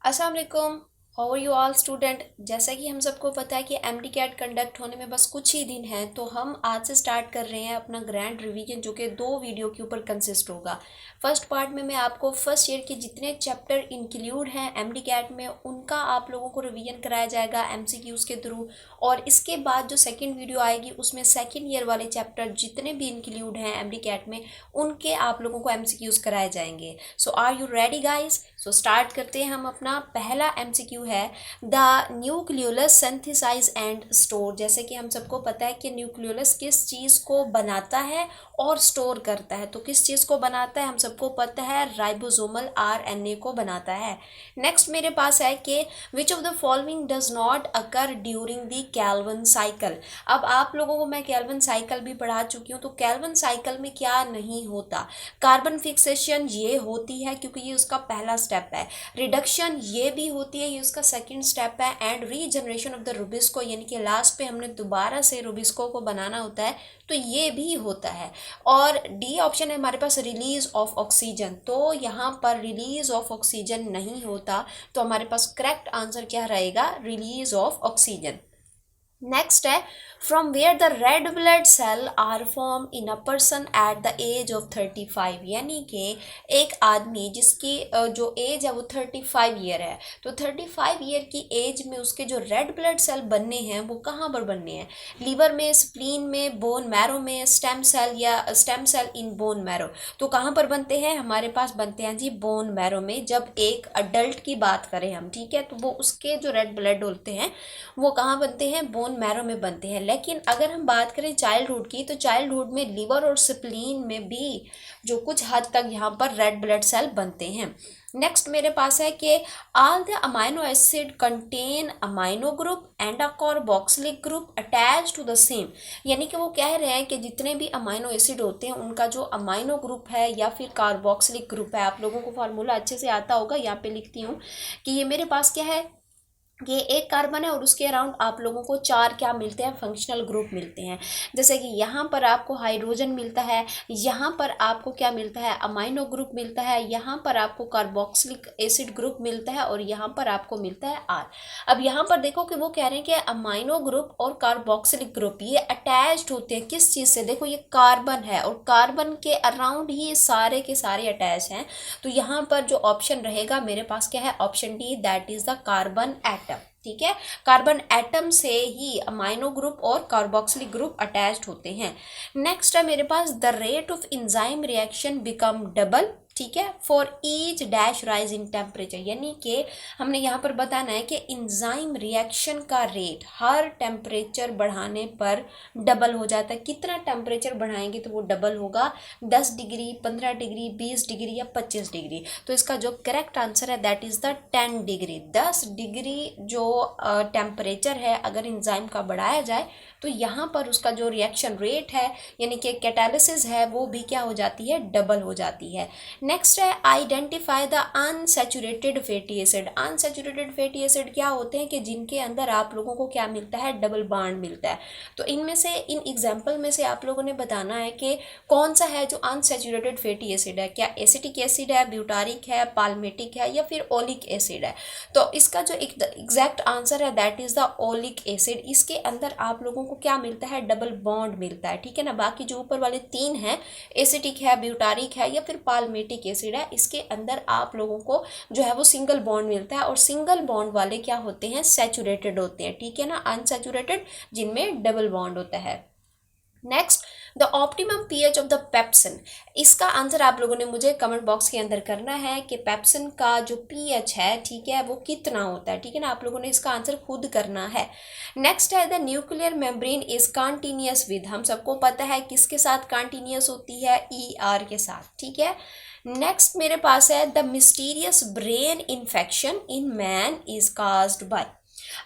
अस्सलाम वालेकुम। How are you all student. जैसा कि हम सबको पता है कि एमडी कैट कंडक्ट होने में बस कुछ ही दिन हैं, तो हम आज से स्टार्ट कर रहे हैं अपना ग्रैंड रिवीजन, जो कि 2 वीडियो के ऊपर कंसिस्ट होगा। फर्स्ट पार्ट में मैं आपको फर्स्ट ईयर के जितने चैप्टर इंक्लूड हैं एमडी कैट में, उनका आप लोगों को रिवीजन कराया जाएगा एमसीक्यूज़ के थ्रू। और इसके बाद जो सेकेंड वीडियो आएगी उसमें सेकेंड ईयर वाले चैप्टर जितने भी इंक्लूड हैं एमडी कैट में, उनके आप लोगों को एमसीक्यूज़ कराए जाएंगे। So are you ready guys? So start करते हैं। हम अपना पहला एमसीक्यू है the nucleolus synthesize and store. जैसे कि हम सबको पता है कि न्यूक्लियोलस किस चीज़ को बनाता है और स्टोर करता है। तो किस चीज़ को बनाता है हम सबको पता है, राइबोसोमल आरएनए को बनाता है। नेक्स्ट मेरे पास है कि विच of the following does not occur during the Calvin cycle. अब आप लोगों को मैं कैल्विन साइकिल भी पढ़ा चुकी हूँ, तो कैल्विन साइकिल में क्या नहीं होता? कार्बन फिक्सेशन ये होती है क्योंकि ये उसका पहला स्टेप है। रिडक्शन ये भी होती है, ये उसका सेकंड स्टेप है। And regeneration of the Rubisco, यानी कि लास्ट पे हमने दोबारा से रुबिस्को को बनाना होता है, तो ये भी होता है। और डी ऑप्शन है हमारे पास रिलीज ऑफ ऑक्सीजन, तो यहाँ पर रिलीज ऑफ ऑक्सीजन नहीं होता, तो हमारे पास करेक्ट आंसर क्या रहेगा? Release of oxygen. नेक्स्ट है from where the red blood cell are form in a person at the age of 35। यानी कि एक आदमी जिसकी जो एज है वो 35 ईयर है, तो 35 ईयर की एज में उसके जो रेड ब्लड सेल बनने हैं वो कहाँ पर बनने हैं? लीवर में, स्प्लीन में, बोन मैरो में, स्टेम सेल या stem cell in bone marrow. तो कहाँ पर बनते हैं? हमारे पास बनते हैं जी बोन मैरो में। जब एक अडल्ट की बात करें हम, ठीक है, तो वो उसके जो रेड ब्लड होते हैं वो कहाँ बनते हैं? बोन मैरो में बनते हैं। लेकिन अगर हम बात करें चाइल्डहुड की, तो चाइल्डहुड में लिवर और स्प्लीन में भी जो कुछ हद तक यहाँ पर रेड ब्लड सेल बनते हैं। नेक्स्ट मेरे पास है कि all the amino acid contain amino group and a carboxylic group attach to the same. यानी कि वो कह रहे हैं कि जितने भी अमाइनो एसिड होते हैं उनका जो अमाइनो ग्रुप है या फिर कार्बोक्सिलिक ग्रुप है, आप लोगों को फार्मूला अच्छे से आता होगा, यहाँ पे लिखती हूँ कि ये मेरे पास क्या है, ये एक कार्बन है और उसके अराउंड आप लोगों को 4 क्या मिलते हैं? फंक्शनल ग्रुप मिलते हैं। जैसे कि यहाँ पर आपको हाइड्रोजन मिलता है, यहाँ पर आपको क्या मिलता है? अमाइनो ग्रुप मिलता है, यहाँ पर आपको कार्बोक्सिलिक एसिड ग्रुप मिलता है और यहाँ पर आपको मिलता है आर। अब यहाँ पर देखो कि वो कह रहे हैं कि अमाइनो ग्रुप और कार्बोक्सिलिक ग्रुप ये अटैच्ड होते हैं किस चीज़ से? देखो ये कार्बन है और कार्बन के अराउंड ही सारे के सारे अटैच हैं, तो यहाँ पर जो ऑप्शन रहेगा मेरे पास क्या है? Option D, that is the carbon atom. ठीक है, कार्बन एटम से ही अमाइनो ग्रुप और कार्बोक्सिलिक ग्रुप अटैच्ड होते हैं। नेक्स्ट है मेरे पास the rate of enzyme reaction become double, ठीक है, for each dash rise in temperature. यानी कि हमने यहाँ पर बताना है कि इंजाइम रिएक्शन का रेट हर टेम्परेचर बढ़ाने पर डबल हो जाता है। कितना टेम्परेचर बढ़ाएंगे तो वो डबल होगा? 10 डिग्री, 15 डिग्री, 20 डिग्री या 25 डिग्री। तो इसका जो करेक्ट आंसर है that is the 10 degree. 10 degree जो टेम्परेचर है अगर इंजाइम का बढ़ाया जाए तो यहाँ पर उसका जो रिएक्शन रेट है यानी कि कैटालिसिस है वो भी क्या हो जाती है? डबल हो जाती है। नेक्स्ट है identify the unsaturated fatty acid. Unsaturated fatty acid क्या होते हैं कि जिनके अंदर आप लोगों को क्या मिलता है? डबल बॉन्ड मिलता है। तो इनमें से, इन एग्जाम्पल में से आप लोगों ने बताना है कि कौन सा है जो अनसैचुरेटेड फैटी एसिड है। क्या एसिटिक एसिड है, ब्यूटारिक है, पाल्मेटिक है या फिर ओलिक एसिड है? तो इसका जो एग्जैक्ट आंसर है that is the oleic acid. इसके अंदर आप लोगों को क्या मिलता है? डबल बॉन्ड मिलता है, ठीक है ना। बाकी जो ऊपर वाले 3 हैं, एसिटिक है, ब्यूटारिक है या फिर पाल्मेटिक एसिड है, इसके अंदर आप लोगों को जो है वो सिंगल बॉन्ड मिलता है। और सिंगल बॉन्ड वाले क्या होते हैं? सैचुरेटेड होते हैं, ठीक है ना। अनसैचुरेटेड जिनमें डबल बॉन्ड होता है। Next, the optimum pH of the pepsin. इसका आंसर आप लोगों ने मुझे कमेंट बॉक्स के अंदर करना है कि पेप्सिन का जो पीएच है, ठीक है, वो कितना होता है, ठीक है ना। आप लोगों ने इसका आंसर खुद करना है। नेक्स्ट है the nuclear membrane is continuous with. हम सबको पता है किसके साथ कॉन्टिन्यूस होती है? ER के साथ, ठीक है। नेक्स्ट मेरे पास है the mysterious brain infection in man is caused by.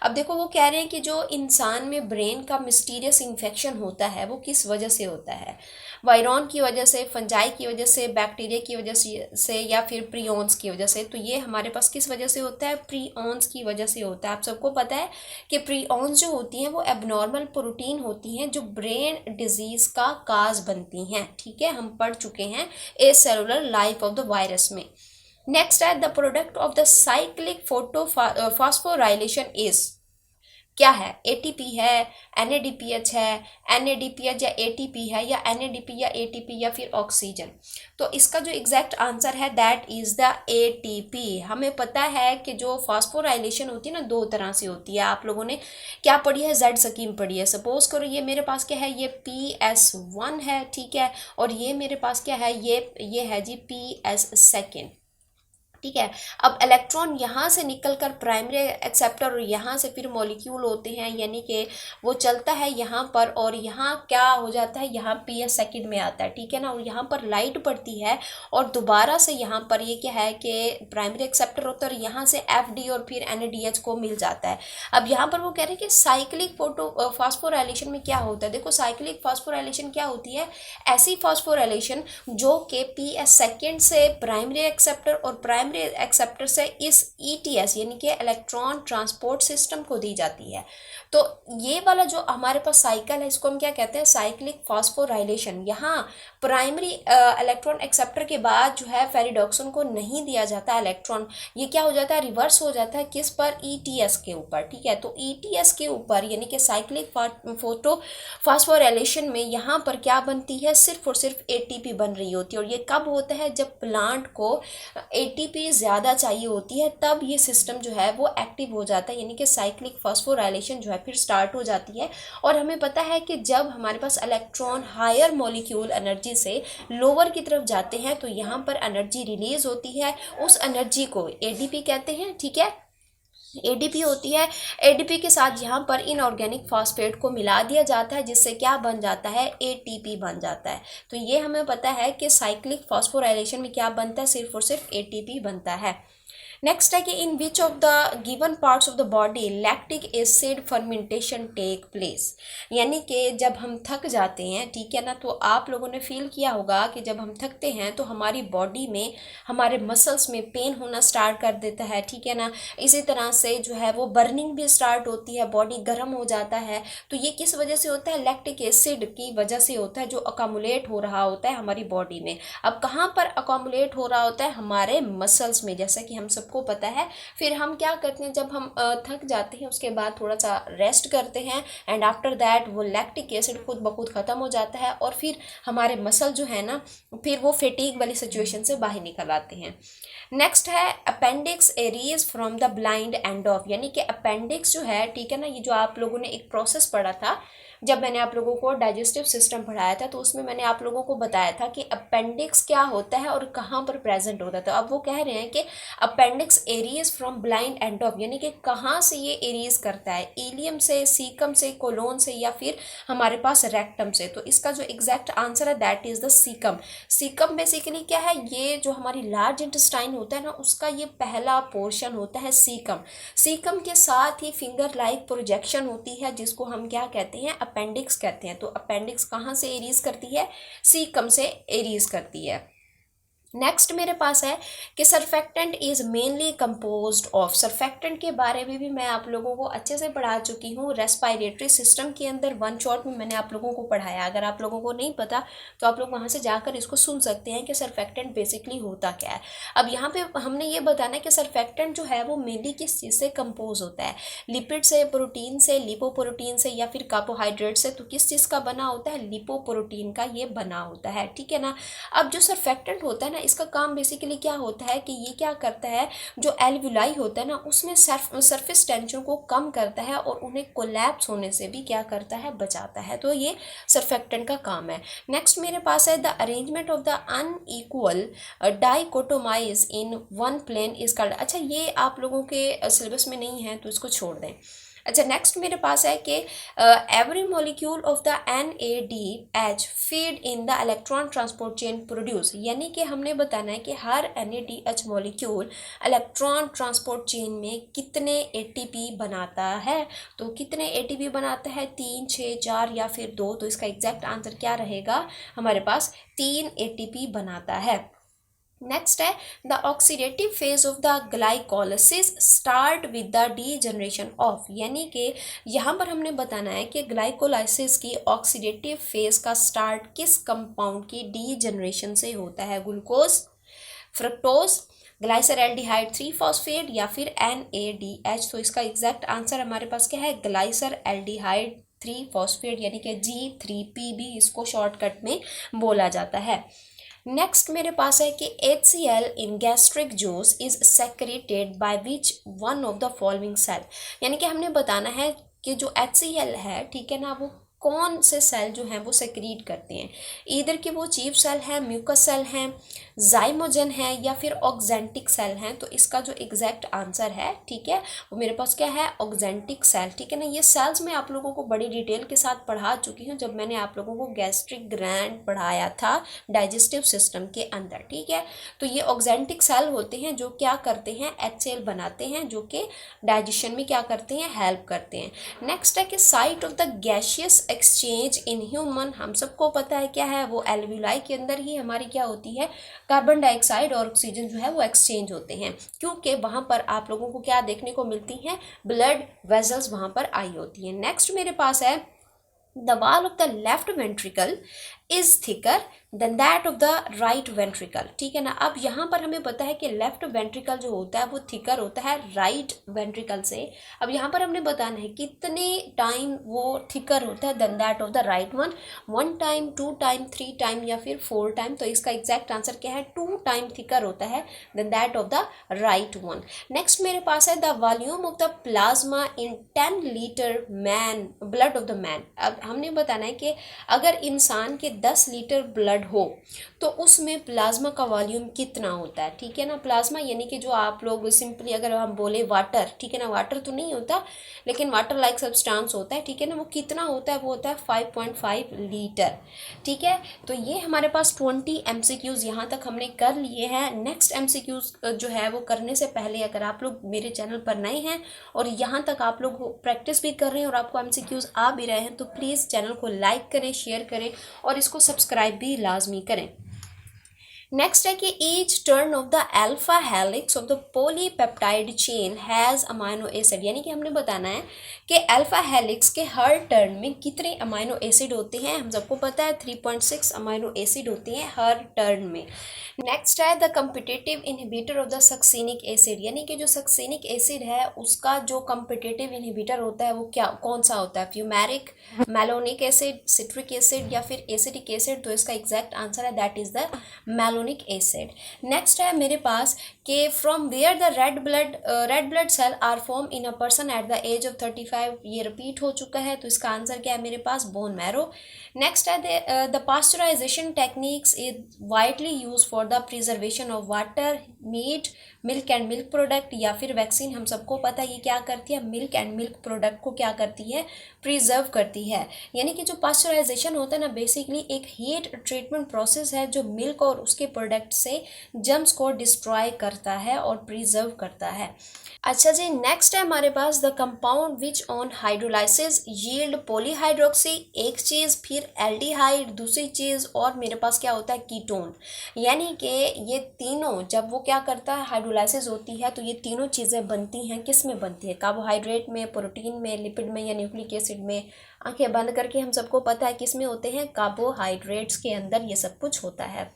अब देखो वो कह रहे हैं कि जो इंसान में ब्रेन का मिस्टीरियस इन्फेक्शन होता है वो किस वजह से होता है? वायरॉन की वजह से, फंजाई की वजह से, बैक्टीरिया की वजह से या फिर प्रियॉन्स की वजह से। तो ये हमारे पास किस वजह से होता है? प्रियॉन्स की वजह से होता है। आप सबको पता है कि प्रियॉन्स जो होती हैं वो एबनॉर्मल प्रोटीन होती हैं जो ब्रेन डिजीज़ का काज बनती हैं, ठीक है, हम पढ़ चुके हैं acellular life of the virus में। नेक्स्ट है the product of the cyclic photophosphorylation is, क्या है, एटीपी है, एनएडीपीएच है, एनएडीपीएच या एटीपी है, या एनएडीपी या एटीपी या फिर ऑक्सीजन। तो इसका जो एग्जैक्ट आंसर है दैट इज द एटीपी। हमें पता है कि जो फास्फोराइलेशन होती है ना, दो तरह से होती है। आप लोगों ने क्या पढ़ी है, जेड स्कीम पढ़ी है। सपोज करो ये मेरे पास क्या है, ये PS1 है, ठीक है, और ये मेरे पास क्या है, ये है जी PS2, ठीक है। अब इलेक्ट्रॉन यहाँ से निकलकर प्राइमरी एक्सेप्टर और यहाँ से फिर मॉलिक्यूल होते हैं, यानी कि वो चलता है यहाँ पर, और यहाँ क्या हो जाता है, यहाँ PS2 में आता है, ठीक है ना, और यहाँ पर लाइट पड़ती है और दोबारा से यहाँ पर ये क्या है कि प्राइमरी एक्सेप्टर होता है और यहाँ से FD और फिर NADH को मिल जाता है। अब यहाँ पर वो कह रहे हैं कि साइक्लिक फोटो फास्फोराइलेशन में क्या होता है। देखो साइक्लिक फास्फोराइलेशन क्या होती है, ऐसी फास्फोराइलेशन जो कि PS2 से प्राइमरी एक्सेप्टर और प्राइमरी एक्सेप्टर से इस ETS यानी कि इलेक्ट्रॉन ट्रांसपोर्ट सिस्टम को दी जाती है। तो ये वाला जो हमारे पास साइकिल है इसको हम क्या कहते हैं, साइक्लिक फास्फोराइलेशन। यहाँ प्राइमरी इलेक्ट्रॉन एक्सेप्टर के बाद जो है फेरिडॉक्सिन को नहीं दिया जाता इलेक्ट्रॉन, ये क्या हो जाता है, रिवर्स हो जाता है किस पर, ETS के ऊपर, ठीक है। तो ETS के ऊपर यानी कि साइक्लिक फोटो फास्फोराइलेशन में यहाँ पर क्या बनती है, सिर्फ और सिर्फ ATP बन रही होती है। और ये कब होता है, जब प्लांट को ATP ज़्यादा चाहिए होती है, तब ये सिस्टम जो है वो एक्टिव हो जाता है, यानी कि साइक्लिक फास्फोराइलेशन जो है फिर स्टार्ट हो जाती है। और हमें पता है कि जब हमारे पास इलेक्ट्रॉन हायर मॉलिक्यूल एनर्जी से लोअर की तरफ जाते हैं तो यहाँ पर एनर्जी रिलीज होती है, उस एनर्जी को ADP कहते हैं, ठीक है, ADP होती है। ADP के साथ यहाँ पर इनऑर्गेनिक फॉस्फेट को मिला दिया जाता है, जिससे क्या बन जाता है, ATP बन जाता है। तो ये हमें पता है कि साइक्लिक फॉस्फोराइलेशन में क्या बनता है, सिर्फ और सिर्फ ATP बनता है। नेक्स्ट है कि in which of the given parts of the body lactic acid fermentation take place, यानी कि जब हम थक जाते हैं, ठीक है ना, तो आप लोगों ने फील किया होगा कि जब हम थकते हैं तो हमारी बॉडी में, हमारे मसल्स में पेन होना स्टार्ट कर देता है, ठीक है ना। इसी तरह से जो है वो बर्निंग भी स्टार्ट होती है, बॉडी गर्म हो जाता है। तो ये किस वजह से होता है, लैक्टिक एसिड की वजह से होता है, जो अकोमुलेट हो रहा होता है हमारी बॉडी में। अब कहाँ पर अकोमुलेट हो रहा होता है, हमारे मसल्स में, जैसा कि हम को पता है। फिर हम क्या करते हैं, जब हम थक जाते हैं उसके बाद थोड़ा सा रेस्ट करते हैं, एंड आफ्टर दैट वो लैक्टिक एसिड खुद ब खुद ख़त्म हो जाता है, और फिर हमारे मसल जो है ना, फिर वो फेटीग वाली सिचुएशन से बाहर निकल आते हैं। नेक्स्ट है appendix Aries from the blind end of, यानी कि अपेंडिक्स जो है, ठीक है ना, ये जो आप लोगों ने एक प्रोसेस पढ़ा था जब मैंने आप लोगों को डाइजेस्टिव सिस्टम पढ़ाया था, तो उसमें मैंने आप लोगों को बताया था कि अपेंडिक्स क्या होता है और कहाँ पर प्रेजेंट होता है। तो अब वो कह रहे हैं कि appendix Aries from blind end of, यानी कि कहाँ से ये एरीज करता है, इलियम से, सीकम से, कोलोन से, या फिर हमारे पास रेक्टम से। तो इसका जो एग्जैक्ट आंसर है that is the caecum. Caecum basically क्या है, ये जो हमारी लार्ज इंटेस्टाइन होता है ना, उसका ये पहला पोर्शन होता है सीकम। सीकम के साथ ही फिंगर लाइक प्रोजेक्शन होती है, जिसको हम क्या कहते हैं, अपेंडिक्स कहते हैं। तो अपेंडिक्स कहाँ से एरीज करती है, सीकम से एरीज करती है। नेक्स्ट मेरे पास है कि surfactant is mainly composed of, surfactant के बारे में भी मैं आप लोगों को अच्छे से पढ़ा चुकी हूँ रेस्पिरेटरी सिस्टम के अंदर, वन शॉट में मैंने आप लोगों को पढ़ाया। अगर आप लोगों को नहीं पता तो आप लोग वहाँ से जाकर इसको सुन सकते हैं कि सरफेक्टेंट बेसिकली होता क्या है। अब यहाँ पे हमने ये बताना है कि सरफेक्टेंट जो है वो मेनली किस चीज़ से कंपोज होता है, लिपिड से, प्रोटीन से, लिपोप्रोटीन से, या फिर कार्बोहाइड्रेट से। तो किस चीज़ का बना होता है, लिपोप्रोटीन का ये बना होता है, ठीक है ना। अब जो सरफेक्टेंट होता है ना, इसका काम बेसिकली क्या होता है कि ये क्या करता है, जो एल्वुलाई होता है ना, उसमें सरफेस टेंशन को कम करता है और उन्हें कोलैप्स होने से भी क्या करता है, बचाता है। तो ये सरफेक्टेंट का काम है। नेक्स्ट मेरे पास है the arrangement of the unequal dichotomize in one plane is called, अच्छा ये आप लोगों के सिलेबस में नहीं है तो इसको छोड़ दें। अच्छा नेक्स्ट मेरे पास है कि every molecule of the NADH feed in the electron transport chain produce, यानी कि हमने बताना है कि हर NADH molecule electron transport chain में कितने ATP बनाता है। तो कितने ATP बनाता है, 3, 6, 4 या फिर 2। तो इसका एग्जैक्ट आंसर क्या रहेगा, हमारे पास 3 ATP बनाता है। नेक्स्ट है the oxidative phase of the glycolysis start with the degeneration of, यानी कि यहाँ पर हमने बताना है कि ग्लाइकोलाइसिस की ऑक्सीडेटिव फेज का स्टार्ट किस कंपाउंड की डीजनरेशन से होता है, ग्लूकोज, फ्रक्टोज, ग्लाइसरएल्डिहाइड 3 फॉस्फेट या फिर NADH। तो इसका एग्जैक्ट आंसर हमारे पास क्या है, ग्लाइसरएल्डिहाइड 3 फॉस्फेट यानी कि G3P भी इसको शॉर्टकट में बोला जाता है। नेक्स्ट मेरे पास है कि HCl in gastric juice is secreted by which one of the following cell, यानी कि हमने बताना है कि जो HCl है, ठीक है ना, वो कौन से सेल जो हैं वो सेक्रीट करते हैं, इधर कि वो चीफ सेल है, म्यूकस सेल हैं, जाइमोजन है या फिर ऑक्जेंटिक सेल हैं। तो इसका जो एग्जैक्ट आंसर है, ठीक है, वो मेरे पास क्या है, ऑक्जेंटिक सेल, ठीक है ना। ये सेल्स मैं आप लोगों को बड़ी डिटेल के साथ पढ़ा चुकी हूँ जब मैंने आप लोगों को गैस्ट्रिक ग्लैंड पढ़ाया था डाइजेस्टिव सिस्टम के अंदर, ठीक है। तो ये ऑक्जेंटिक सेल होते हैं जो क्या करते हैं, HCl बनाते हैं, जो कि डाइजेशन में क्या करते हैं, हेल्प करते हैं। नेक्स्ट है कि site of the gaseous exchange in human, हम सबको पता है क्या है, वो एल्विलाई के अंदर ही हमारी क्या होती है, कार्बन डाइऑक्साइड और ऑक्सीजन जो है वो एक्सचेंज होते हैं, क्योंकि वहाँ पर आप लोगों को क्या देखने को मिलती हैं, ब्लड वेजल्स वहाँ पर आई होती हैं। नेक्स्ट मेरे पास है the wall of the left ventricle is thicker than that of the right ventricle, ठीक है ना। अब यहाँ पर हमें पता है कि लेफ्ट वेंट्रिकल जो होता है वो थिकर होता है राइट वेंट्रिकल से। अब यहाँ पर हमने बताना है कितने टाइम वो थिकर होता है than that of the right one, 1 time, 2 time, 3 time या फिर 4 टाइम। तो इसका एग्जैक्ट आंसर क्या है, 2 टाइम थिकर होता है than that of the right one. Next मेरे पास है the volume of the plasma in 10 litre man blood of the man. अब हमने बताना है कि अगर इंसान के 10 लीटर ब्लड हो तो उसमें प्लाज्मा का वॉल्यूम कितना होता है, ठीक है ना। प्लाज्मा यानी कि जो आप लोग सिंपली अगर हम बोले वाटर, ठीक है ना, वाटर तो नहीं होता लेकिन वाटर लाइक सब्सटेंस होता है, ठीक है ना, वो कितना होता है, वो होता है 5.5 लीटर, ठीक है। तो ये हमारे पास 20 MCQs यहाँ तक हमने कर लिए हैं। नेक्स्ट MCQs जो है वो करने से पहले अगर आप लोग मेरे चैनल पर नए हैं और यहाँ तक आप लोग प्रैक्टिस भी कर रहे हैं और आपको MCQs आ भी रहे हैं, तो प्लीज़ चैनल को लाइक करें, शेयर करें और इसको सब्सक्राइब भी लाजमी करें। नेक्स्ट है कि each turn off the alpha helix of the polypeptide chain has amino acid, यानी कि हमने बताना है कि अल्फा हेलिक्स के हर टर्न में कितने अमाइनो एसिड होते हैं। हम सबको पता है 3.6 अमाइनो एसिड होते हैं हर टर्न में। नेक्स्ट है the competitive inhibitor of the succinic acid, यानी कि जो सक्सिनिक एसिड है उसका जो कम्पिटिटिव इनहिबिटर होता है वो क्या, कौन सा होता है, fumaric, malonic acid, citric acid या फिर एसिडिक एसिड। तो इसका एग्जैक्ट आंसर है that is the malonic acid. Next है मेरे पास कि from where the red blood cell are form in a person at the age of 35, ये रिपीट हो चुका है, तो इसका आंसर क्या है मेरे पास, बोन मैरो। नेक्स्ट है the pasteurization techniques is widely use for the preservation of water, meat, milk and milk product या फिर वैक्सीन। हम सबको पता है ये क्या करती है, मिल्क एंड मिल्क प्रोडक्ट को क्या करती है, प्रिजर्व करती है। यानी कि जो पास्चराइजेशन होता है ना, बेसिकली एक हीट ट्रीटमेंट प्रोसेस है जो मिल्क और उसके प्रोडक्ट से जर्म्स को डिस्ट्रॉय करता है और प्रिजर्व करता है। अच्छा जी, नेक्स्ट है हमारे पास the compound which on hydrolysis yield polyhydroxy, एक चीज़, फिर एल्डिहाइड दूसरी चीज़, और मेरे पास क्या होता है, कीटोन। यानी कि ये तीनों जब वो क्या करता है, हाइड्रोलाइसिस होती है, तो ये तीनों चीज़ें बनती हैं, किस में बनती है, कार्बोहाइड्रेट में, प्रोटीन में, लिपिड में या न्यूक्लिक एसिड में। आंखें बंद करके हम सबको पता है किस में होते हैं, कार्बोहाइड्रेट्स के अंदर ये सब कुछ होता है।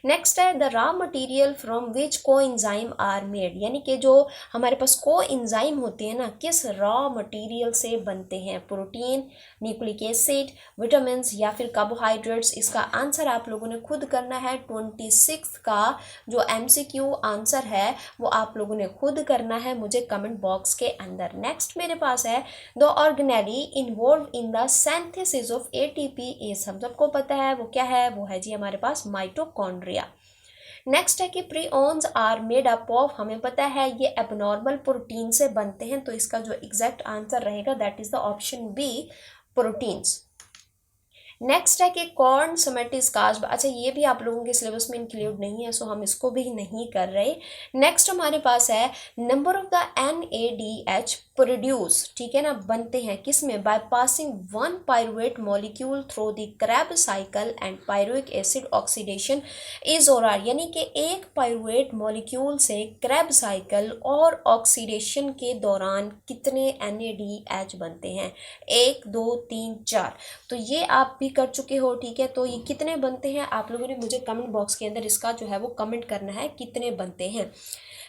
नेक्स्ट है the raw material from which को एंजाइम आर मेड, यानी कि जो हमारे पास को एंजाइम होते हैं ना, किस रॉ मटेरियल से बनते हैं, प्रोटीन, न्यूक्लिक एसिड, विटामिन या फिर कार्बोहाइड्रेट्स। इसका आंसर आप लोगों ने खुद करना है। 26 का जो MCQ आंसर है वो आप लोगों ने खुद करना है मुझे कमेंट बॉक्स के अंदर। नेक्स्ट मेरे पास है the organelle involve in the synthesis of ATP is, हम सबको पता है वो क्या है, वो है जी हमारे पास माइटोकॉन्ड्रिया। नेक्स्ट है कि प्रिओन्स आर मेड अप ऑफ, हमें पता है ये एबनॉर्मल प्रोटीन से बनते हैं, तो इसका जो एग्जैक्ट आंसर रहेगा that is the option B, proteins. Next है कि कॉर्न समेटिस कास्ट, अच्छा ये भी आप लोगों के सिलेबस में इंक्लूड नहीं है, सो हम इसको भी नहीं कर रहे। नेक्स्ट हमारे पास है number of the NADH produce, ठीक है ना, बनते हैं किस में, by passing 1 pyruvate molecule through the Krebs cycle and pyruvic acid oxidation is और आर, यानी कि एक पायरुवेट मॉलिक्यूल से क्रैब साइकिल और ऑक्सीडेशन के दौरान कितने NADH बनते हैं, 1, 2, 3, 4। तो ये आप भी भी कर चुके हो, ठीक है। तो ये कितने बनते हैं आप लोगों ने मुझे कमेंट बॉक्स के अंदर इसका जो है वो कमेंट करना है कितने बनते हैं।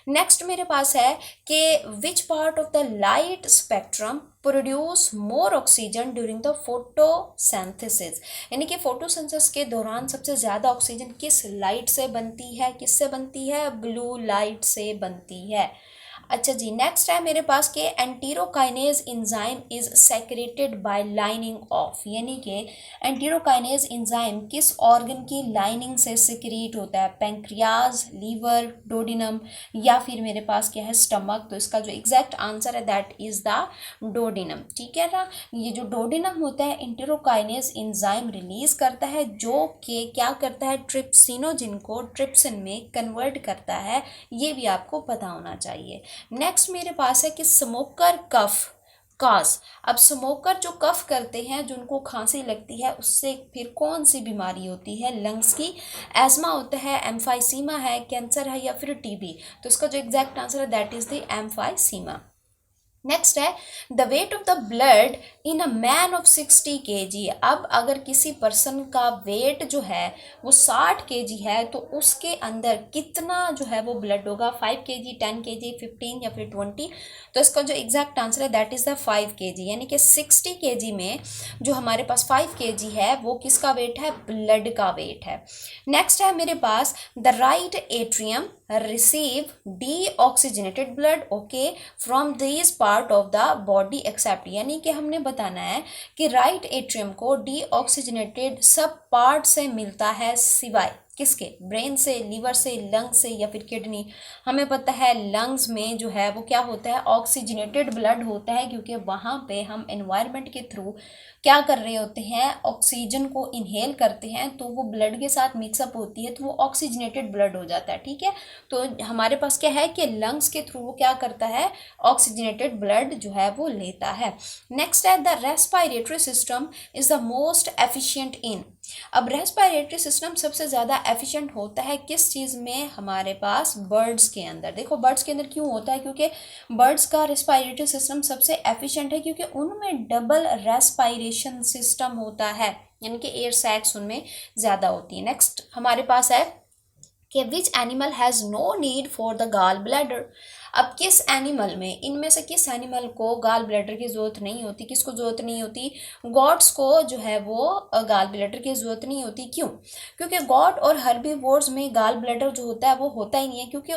नेक्स्ट मेरे पास है कि which part of the light spectrum produce more oxygen during the photosynthesis, यानी कि फोटोसिंथेसिस के दौरान सबसे ज़्यादा ऑक्सीजन किस लाइट से बनती है, किससे बनती है, ब्लू लाइट से बनती है। अच्छा जी, नेक्स्ट है मेरे पास के enterokinase enzyme is secreted bye lining of, यानी कि एंटीरोकाइनेज इंजाइम किस ऑर्गन की लाइनिंग से सिक्रीट होता है, पैंक्रियाज, लीवर, डोडिनम या फिर मेरे पास क्या है स्टमक। तो इसका जो एग्जैक्ट आंसर है दैट इज द डोडिनम, ठीक है ना। ये जो डोडिनम होता है एंटीरोकाइनेज इंजाइम रिलीज करता है जो कि क्या करता है, ट्रिप्सिनोजिन को ट्रिप्सिन में कन्वर्ट करता है, ये भी आपको पता होना चाहिए। नेक्स्ट मेरे पास है कि स्मोकर कफ काज, अब स्मोकर जो कफ करते हैं, जो उनको खांसी लगती है, उससे फिर कौन सी बीमारी होती है, लंग्स की, एस्मा होता है, एम्फाइसीमा है, कैंसर है या फिर टीबी। तो इसका जो एग्जैक्ट आंसर है that is the emphysema. Next है the weight of the blood in a man of 60 kg, अब अगर किसी पर्सन का वेट जो है वो 60 kg है तो उसके अंदर कितना जो है वो ब्लड होगा, 5 kg, 10 kg, 15 या फिर 20। तो इसका जो एग्जैक्ट आंसर है दैट इज द 5 kg, यानी कि 60 kg में जो हमारे पास 5 kg है वो किसका वेट है, ब्लड का वेट है। नेक्स्ट है मेरे पास the right atrium receive deoxygenated blood okay from these part of the body except, यानी कि हमने बताना है कि राइट एट्रियम को डीऑक्सीजनेटेड सब पार्ट से मिलता है सिवाय किसके, ब्रेन से, लीवर से, लंग से या फिर किडनी। हमें पता है लंग्स में जो है वो क्या होता है, ऑक्सीजनेटेड ब्लड होता है, क्योंकि वहाँ पे हम एनवायरनमेंट के थ्रू क्या कर रहे होते हैं, ऑक्सीजन को इनहेल करते हैं, तो वो ब्लड के साथ मिक्सअप होती है तो वो ऑक्सीजनेटेड ब्लड हो जाता है, ठीक है। तो हमारे पास क्या है कि लंग्स के थ्रू वो क्या करता है, ऑक्सीजनेटेड ब्लड जो है वो लेता है। नेक्स्ट है the respiratory system is the most efficient इन, अब रेस्पिरेटरी सिस्टम सबसे ज़्यादा एफिशिएंट होता है किस चीज़ में, हमारे पास बर्ड्स के अंदर। देखो बर्ड्स के अंदर क्यों होता है, क्योंकि बर्ड्स का रेस्पिरेटरी सिस्टम सबसे एफिशिएंट है क्योंकि उनमें डबल रेस्पिरेशन सिस्टम होता है, यानी कि एयर सैक्स उनमें ज़्यादा होती है। नेक्स्ट हमारे पास है कि which animal has no need for the gall bladder, अब किस एनिमल में, इनमें से किस एनिमल को गाल ब्लैडर की ज़रूरत नहीं होती, किसको ज़रूरत नहीं होती, गॉड्स को जो है वो गाल ब्लैडर की ज़रूरत नहीं होती। क्यों, क्योंकि गॉड और हर्बीवोर्स में गाल ब्लैडर जो होता है वो होता ही नहीं है, क्योंकि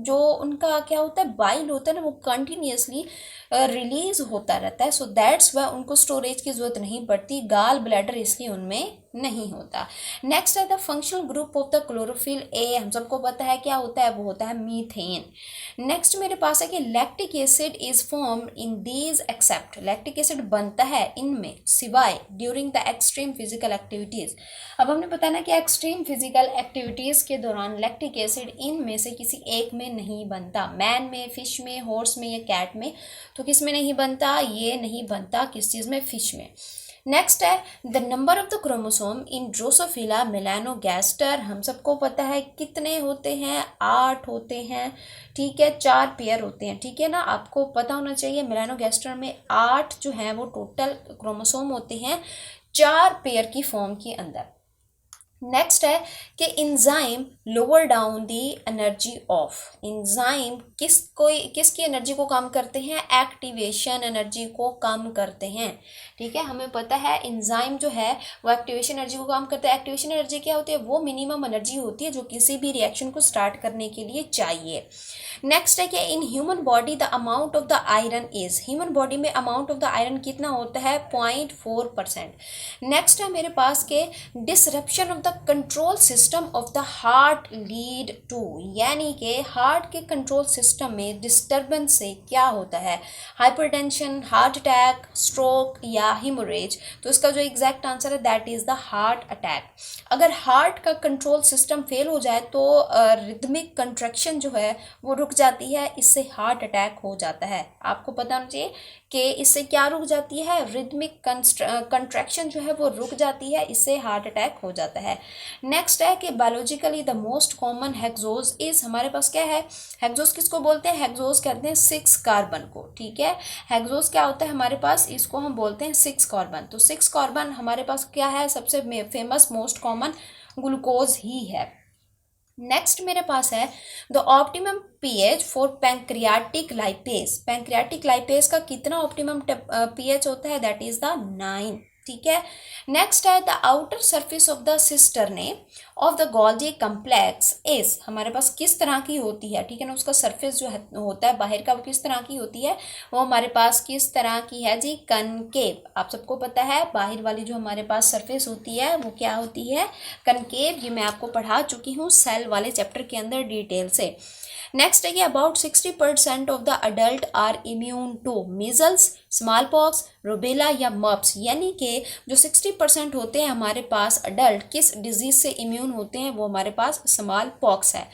जो उनका क्या होता है, बाइल होता है ना, वो कंटिन्यूसली रिलीज होता रहता है, सो दैट्स वाई उनको स्टोरेज की ज़रूरत नहीं पड़ती, गाल ब्लैडर इसलिए उनमें नहीं होता। नेक्स्ट है the functional group of the chlorophyll a, हम सबको पता है क्या होता है, वो होता है मीथेन। नेक्स्ट मेरे पास है कि lactic acid is formed in these except, lactic acid बनता है इनमें सिवाय during the extreme physical activities. अब हमने बताया कि एक्सट्रीम फिजिकल एक्टिविटीज़ के दौरान लैक्टिक एसिड इनमें से किसी एक में नहीं बनता, मैन में, फिश में, हॉर्स में या कैट में। तो किस में नहीं बनता, ये नहीं बनता किस चीज़ में, फिश में। नेक्स्ट है the number of the chromosome in Drosophila melanogaster, हम सबको पता है कितने होते हैं, 8 होते हैं, ठीक है, 4 पेयर होते हैं, ठीक है ना, आपको पता होना चाहिए। मेलानोगैस्टर में 8 जो हैं वो टोटल क्रोमोसोम होते हैं 4 पेयर की फॉर्म के अंदर। नेक्स्ट है कि enzyme lower down the energy of, enzyme किसकी एनर्जी को कम करते हैं, एक्टिवेशन एनर्जी को कम करते हैं, ठीक है। हमें पता है इंजाइम जो है वो एक्टिवेशन एनर्जी को कम करता है। एक्टिवेशन एनर्जी क्या होती है, वो मिनिमम एनर्जी होती है जो किसी भी रिएक्शन को स्टार्ट करने के लिए चाहिए। नेक्स्ट है कि in human body the amount of the iron is, human body में अमाउंट ऑफ द आयरन कितना होता है, 0.4%। नेक्स्ट है मेरे पास के disruption of the control system of the heart lead to, यानी कि हार्ट के कंट्रोल सिस्टम में डिस्टर्बेंस से क्या होता है, हाइपरटेंशन, हार्ट अटैक, स्ट्रोक या हिमोरेज। तो इसका जो एग्जैक्ट आंसर है that is the heart attack. अगर हार्ट का कंट्रोल सिस्टम फेल हो जाए तो रिदमिक कंट्रैक्शन जो है वो रुक जाती है, इससे हार्ट अटैक हो जाता है। आपको पता होना चाहिए कि इससे क्या रुक जाती है, रिदमिक कंट्रैक्शन जो है वो रुक जाती है, इससे हार्ट अटैक हो जाता है। नेक्स्ट है कि biologically the most common hexose is, हमारे पास क्या है, हेक्सोज किसको बोलते हैं, हेक्सोज कहते हैं 6 कार्बन को, ठीक है। हेक्सोस क्या होता है हमारे पास, इसको हम बोलते हैं 6 कार्बन। तो 6 कार्बन हमारे पास क्या है, सबसे फेमस मोस्ट कॉमन ग्लूकोज ही है। नेक्स्ट मेरे पास है the optimum pH for pancreatic lipase. Pancreatic lipase का कितना ऑप्टिमम पीएच होता है, दैट इज द 9, ठीक है। नेक्स्ट है the outer surface of the cisternae of the Golgi complex is, हमारे पास किस तरह की होती है, ठीक है ना, उसका सरफेस जो होता है बाहर का वो किस तरह की होती है, वो हमारे पास किस तरह की है जी, कनकेव। आप सबको पता है बाहर वाली जो हमारे पास सरफेस होती है वो क्या होती है, कनकेव। ये मैं आपको पढ़ा चुकी हूँ सेल वाले चैप्टर के अंदर डिटेल से। नेक्स्ट है कि about 60% of the adult are immune to measles, smallpox, rubella या मप्स, यानी कि जो 60% होते हैं हमारे पास अडल्ट किस डिजीज से इम्यून होते हैं, वो हमारे पास स्मॉल पॉक्स है।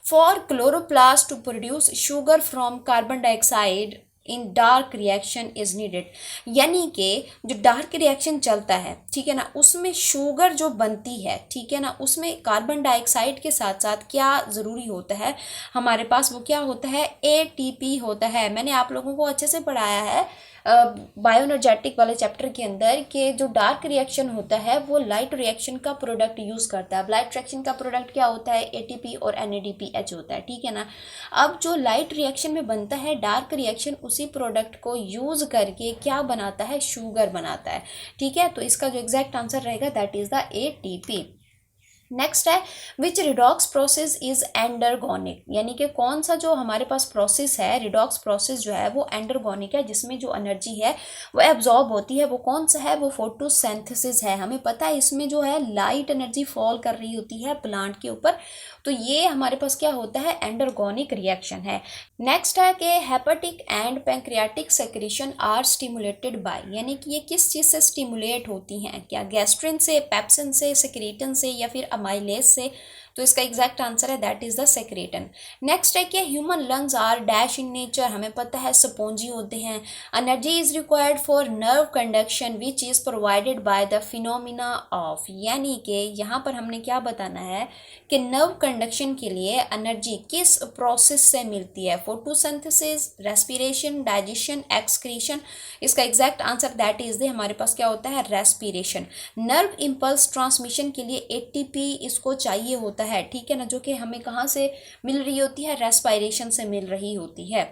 For chloroplast to produce sugar from carbon dioxide in dark reaction is needed, यानी कि जो डार्क रिएक्शन चलता है, ठीक है ना, उसमें शुगर जो बनती है, ठीक है ना, उसमें कार्बन डाइऑक्साइड के साथ साथ क्या ज़रूरी होता है हमारे पास, वो क्या होता है, एटीपी होता है। मैंने आप लोगों को अच्छे से पढ़ाया है बायोएनर्जेटिक वाले चैप्टर के अंदर कि जो डार्क रिएक्शन होता है वो लाइट रिएक्शन का प्रोडक्ट यूज़ करता है। लाइट रिएक्शन का प्रोडक्ट क्या होता है, एटीपी और एनएडीपीएच होता है, ठीक है ना। अब जो लाइट रिएक्शन में बनता है डार्क रिएक्शन, उसी प्रोडक्ट को यूज़ करके क्या बनाता है, शुगर बनाता है, ठीक है। तो इसका जो एग्जैक्ट आंसर रहेगा that is the ATP. Next है विच रिडॉक्स प्रोसेस इज एंडरगोनिक, यानी कि कौन सा जो हमारे पास प्रोसेस है, रिडॉक्स प्रोसेस जो है वो एंडरगोनिक है, जिसमें जो एनर्जी है वो एब्जॉर्ब होती है। वो कौन सा है, वो फोटोसिंथेसिस है। हमें पता है इसमें जो है लाइट एनर्जी फॉल कर रही होती है प्लांट के ऊपर, तो ये हमारे पास क्या होता है, एंडरगोनिक रिएक्शन है। नेक्स्ट है कि hepatic and pancreatic secretion are stimulated by, यानी कि ये किस चीज़ से स्टिमुलेट होती हैं, क्या गैस्ट्रिन से, पेप्सिन से, सेक्रेटन से या फिर अमाइलेज से। तो इसका एग्जैक्ट आंसर है that is the secretin. Next है कि human lungs are dash in nature, हमें पता है स्पॉन्जी होते हैं। Energy is required for nerve conduction which is provided by the phenomena of, यानी कि यहाँ पर हमने क्या बताना है कि नर्व कंडक्शन के लिए एनर्जी किस प्रोसेस से मिलती है, फोटोसिंथेसिस, रेस्पिरेशन, डाइजेशन, एक्सक्रीशन। इसका exact answer that is the हमारे पास क्या होता है, रेस्पिरेशन। नर्व इम्पल्स ट्रांसमिशन के लिए एटीपी इसको चाहिए होता है, ठीक है ना, जो कि हमें कहाँ से मिल रही होती है, रेस्पिरेशन से मिल रही होती है।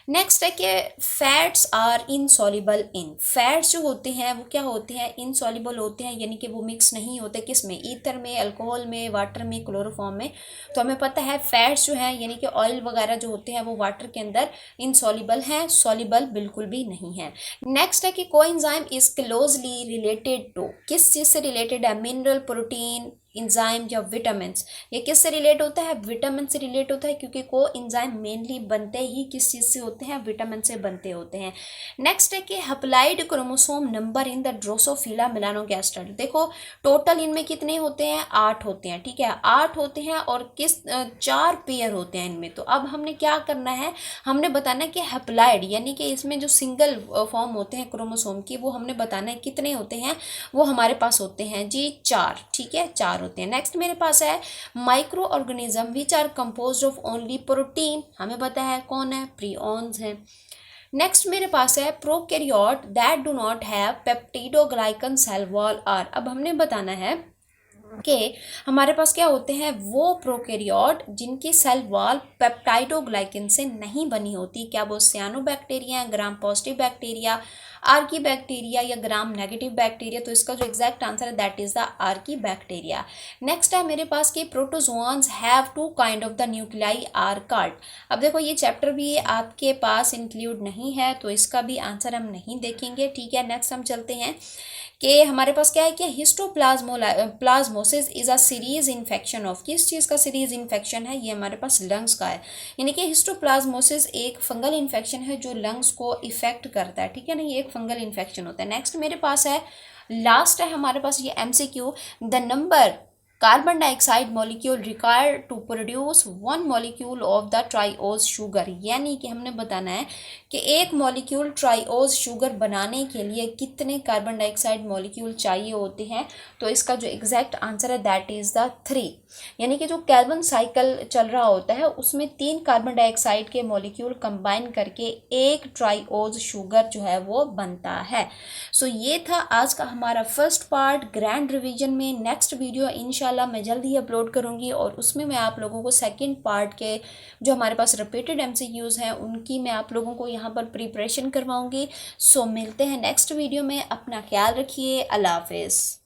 नेक्स्ट है कि fats are insoluble in, fats जो होते हैं वो क्या होते हैं, इनसॉल्युबल होते हैं, यानी कि वो मिक्स नहीं होते, किस में, ईथर में, अल्कोहल में, वाटर में, क्लोरोफॉर्म में। तो हमें पता है फैट्स जो हैं यानी कि ऑयल वगैरह जो होते हैं वो वाटर के अंदर इनसॉल्युबल हैं, सॉल्युबल बिल्कुल भी नहीं है। नेक्स्ट है कि coenzyme is closely related to, किस चीज़ से रिलेटेड है, मिनरल, प्रोटीन, इंजाइम या विटामिन। ये किससे रिलेट होता है, विटामिन से रिलेट होता है, क्योंकि को इंजाइम मेनली बनते ही किस चीज़ से होते हैं, विटामिन से बनते होते हैं। नेक्स्ट है कि haploid chromosome number in the Drosophila melanogaster. देखो टोटल इनमें कितने होते हैं, 8 होते हैं, ठीक है, 8 होते हैं और 4 पेयर होते हैं इनमें। तो अब हमने क्या करना है, हमने बताना है कि हप्लाइड यानी कि इसमें जो सिंगल फॉर्म होते हैं क्रोमोसोम की, वो हमने बताना है कितने होते हैं, वो हमारे पास होते हैं जी 4, ठीक है, 4 होते हैं। नेक्स्ट मेरे पास है microorganism which are composed of only protein, हमें पता है कौन है, प्रियॉन्स हैं। नेक्स्ट मेरे पास है prokaryote that do not have peptidoglycan cell wall are. अब हमने बताना है कि हमारे पास क्या होते हैं वो प्रोकैरियोट जिनकी सेल वॉल पेप्टाइडोग्लाइकन से नहीं बनी होती, क्या वो cyanobacteria, gram positive bacteria, archaebacteria या ग्राम नेगेटिव बैक्टीरिया। तो इसका जो एग्जैक्ट आंसर है that is the archaebacteria. Next है मेरे पास कि protozoans have 2 kind of the nuclei are called. अब देखो ये चैप्टर भी आपके पास इंक्लूड नहीं है तो इसका भी आंसर हम नहीं देखेंगे, ठीक है। नेक्स्ट हम चलते हैं कि हमारे पास क्या है कि histoplasmosis is a series infection of, किस चीज़ का सीरीज इन्फेक्शन है, ये हमारे पास लंग्स का है। यानी कि हिस्टोप्लाज्मोसिस एक फंगल इन्फेक्शन है जो लंग्स को इफेक्ट करता है, ठीक है ना, ये एक फंगल इन्फेक्शन होता है। नेक्स्ट मेरे पास है, लास्ट है हमारे पास ये MCQ, the number carbon dioxide molecule require to produce 1 molecule of the triose sugar, यानी कि हमने बताना है कि एक मॉलिक्यूल ट्राइओज शुगर बनाने के लिए कितने कार्बन डाइऑक्साइड मॉलिक्यूल चाहिए होते हैं। तो इसका जो एग्जैक्ट आंसर है दैट इज़ द 3, यानी कि जो कार्बन साइकिल चल रहा होता है उसमें 3 कार्बन डाइऑक्साइड के मॉलिक्यूल कंबाइन करके एक ट्राइओज शुगर जो है वो बनता है। सो ये था आज का हमारा फर्स्ट पार्ट ग्रैंड रिवीजन में। नेक्स्ट वीडियो इंशाल्लाह मैं जल्द ही अपलोड करूँगी और उसमें मैं आप लोगों को सेकेंड पार्ट के जो हमारे पास रिपीटेड MCQs हैं उनकी मैं आप लोगों को यहाँ पर प्रिपरेशन करवाऊँगी। सो मिलते हैं नेक्स्ट वीडियो में, अपना ख्याल रखिए, अल्लाह हाफिज़।